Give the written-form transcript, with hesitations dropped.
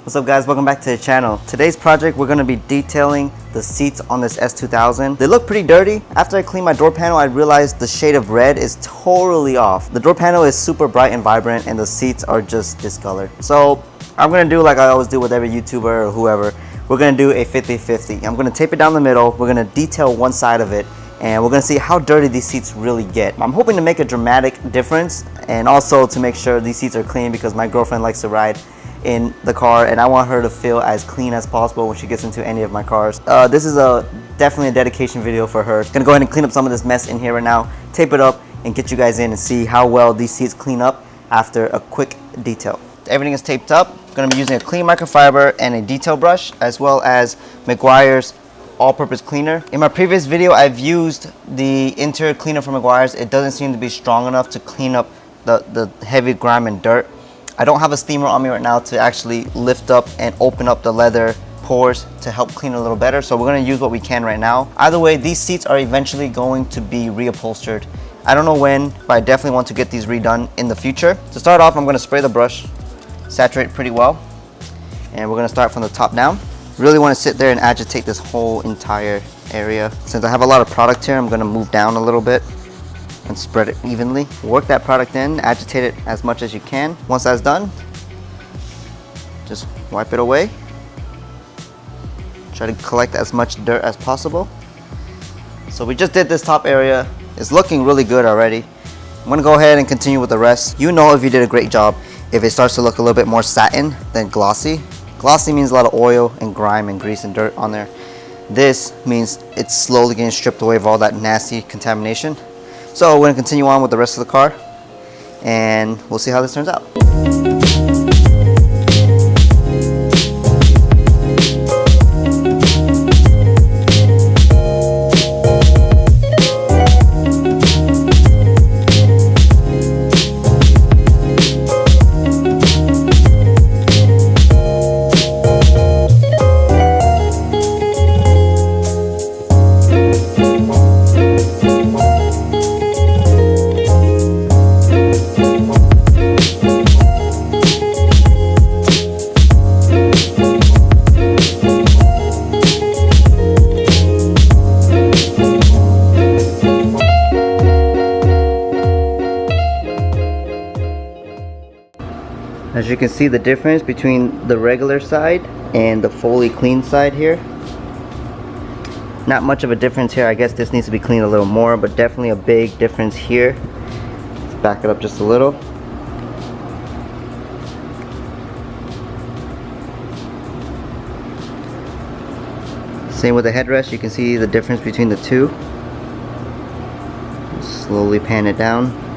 What's up guys, welcome back to the channel. Today's project we're going to be detailing the seats on this S2000. They look pretty dirty. After I cleaned my door panel, I realized the shade of red is totally off. The door panel is super bright and vibrant and the seats are just discolored. So I'm going to do like I always do with every YouTuber or whoever. We're going to do a 50-50. I'm going to tape it down the middle. We're going to detail one side of it and we're going to see how dirty these seats really get. I'm hoping to make a dramatic difference and also to make sure these seats are clean because my girlfriend likes to ride in the car and I want her to feel as clean as possible when she gets into any of my cars. This is definitely a dedication video for her. Gonna go ahead and clean up some of this mess in here right now, tape it up and get you guys in and see how well these seats clean up after a quick detail. Everything is taped up. Gonna be using a clean microfiber and a detail brush as well as Meguiar's all-purpose cleaner. In my previous video I've used the interior cleaner from Meguiar's. It doesn't seem to be strong enough to clean up the heavy grime and dirt. I don't have a steamer on me right now to actually lift up and open up the leather pores to help clean a little better, so we're going to use what we can right now. Either way, these seats are eventually going to be reupholstered. I don't know when, but I definitely want to get these redone in the future. To start off, I'm going to spray the brush, saturate pretty well, and we're going to start from the top down. Really want to sit there and agitate this whole entire area. Since I have a lot of product here, I'm going to move down a little bit and spread it evenly. Work that product in, agitate it as much as you can. Once that's done, just wipe it away. Try to collect as much dirt as possible. So we just did this top area. It's looking really good already. I'm gonna go ahead and continue with the rest. You know if you did a great job if it starts to look a little bit more satin than glossy. Glossy means a lot of oil and grime and grease and dirt on there. This means it's slowly getting stripped away of all that nasty contamination. So we're going to continue on with the rest of the car and we'll see how this turns out. As you can see the difference between the regular side and the fully clean side here. Not much of a difference here. I guess this needs to be cleaned a little more, but definitely a big difference here. Let's back it up just a little. Same with the headrest. You can see the difference between the two. Slowly pan it down.